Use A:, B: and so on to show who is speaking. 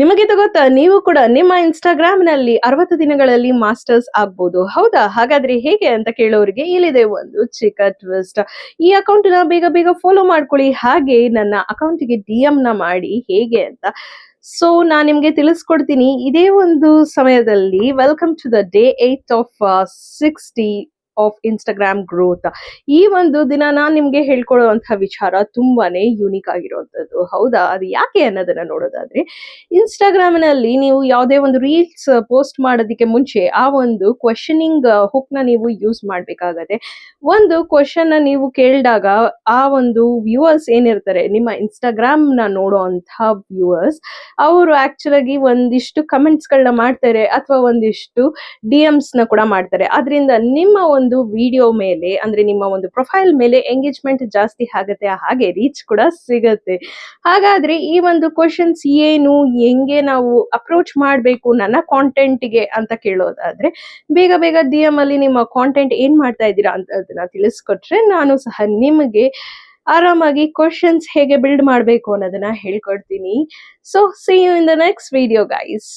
A: ನಿಮಗೆ ಗೊತ್ತಾ, ನೀವು ಕೂಡ ನಿಮ್ಮ ಇನ್ಸ್ಟಾಗ್ರಾಮ್ನಲ್ಲಿ 60 ದಿನಗಳಲ್ಲಿ ಮಾಸ್ಟರ್ಸ್ ಆಗ್ಬೋದು. ಹೌದಾ? ಹಾಗಾದ್ರೆ ಹೇಗೆ ಅಂತ ಕೇಳೋರಿಗೆ ಇಲ್ಲಿದೆ ಒಂದು ಚಿಕ್ಕ ಟ್ವಿಸ್ಟ್. ಈ ಅಕೌಂಟ್ನ ಬೇಗ ಬೇಗ ಫಾಲೋ ಮಾಡ್ಕೊಳ್ಳಿ, ಹಾಗೆ ನನ್ನ ಅಕೌಂಟಿಗೆ ನ ಮಾಡಿ ಹೇಗೆ ಅಂತ. ಸೊ ನಾನ್ ನಿಮ್ಗೆ ತಿಳಿಸ್ಕೊಡ್ತೀನಿ ಇದೇ ಒಂದು ಸಮಯದಲ್ಲಿ. Welcome to the day 8 of 60 of Instagram growth. ಈ ಒಂದು ದಿನ ನಾನ್ ನಿಮ್ಗೆ ಹೇಳ್ಕೊಡುವಂತಹ ವಿಚಾರ ತುಂಬಾನೇ ಯೂನಿಕ್ ಆಗಿರುವಂತದ್ದು. ಹೌದಾ? ಅದು ಯಾಕೆ ಅನ್ನೋದನ್ನ ನೋಡೋದಾದ್ರೆ, ಇನ್ಸ್ಟಾಗ್ರಾಮ್ ನಲ್ಲಿ ನೀವು ಯಾವುದೇ ಒಂದು ರೀಲ್ಸ್ ಪೋಸ್ಟ್ ಮಾಡೋದಕ್ಕೆ ಮುಂಚೆ ಆ ಒಂದು ಕ್ವಶನಿಂಗ್ ಹುಕ್ ನ ನೀವು ಯೂಸ್ ಮಾಡ್ಬೇಕಾಗತ್ತೆ. ಒಂದು ಕ್ವಶನ್ ನೀವು ಕೇಳಿದಾಗ ಆ ಒಂದು ವ್ಯೂವರ್ಸ್ ಏನಿರ್ತಾರೆ, ನಿಮ್ಮ ಇನ್ಸ್ಟಾಗ್ರಾಮ್ ನ ನೋಡುವಂತಹ ವ್ಯೂವರ್ಸ್, ಅವರು ಆಕ್ಚುಲ್ ಆಗಿ ಒಂದಿಷ್ಟು ಕಮೆಂಟ್ಸ್ ಗಳನ್ನ ಮಾಡ್ತಾರೆ ಅಥವಾ ಒಂದಿಷ್ಟು ನ ಕೂಡ ಮಾಡ್ತಾರೆ. ಅದರಿಂದ ನಿಮ್ಮ ಒಂದು ವಿಡಿಯೋ ಮೇಲೆ, ಅಂದ್ರೆ ನಿಮ್ಮ ಒಂದು ಪ್ರೊಫೈಲ್ ಮೇಲೆ ಎಂಗೇಜ್ಮೆಂಟ್ ಜಾಸ್ತಿ ಆಗುತ್ತೆ, ಹಾಗೆ ರೀಚ್ ಕೂಡ ಸಿಗತ್ತೆ. ಹಾಗಾದ್ರೆ ಈ ಒಂದು ಕ್ವಶನ್ಸ್ ಏನು, ಹೆಂಗೆ ನಾವು ಅಪ್ರೋಚ್ ಮಾಡಬೇಕು ನನ್ನ ಕಾಂಟೆಂಟ್ಗೆ ಅಂತ ಕೇಳೋದಾದ್ರೆ, ಬೇಗ ಬೇಗ ಅಲ್ಲಿ ನಿಮ್ಮ ಕಾಂಟೆಂಟ್ ಏನ್ ಮಾಡ್ತಾ ಇದ್ದೀರಾ ಅಂತ ಅದನ್ನ ತಿಳಿಸ್ಕೊಟ್ರೆ, ನಾನು ಸಹ ನಿಮಗೆ ಆರಾಮಾಗಿ ಕ್ವಶನ್ಸ್ ಹೇಗೆ ಬಿಲ್ಡ್ ಮಾಡಬೇಕು ಅನ್ನೋದನ್ನ ಹೇಳ್ಕೊಡ್ತೀನಿ. So see you in the next video guys.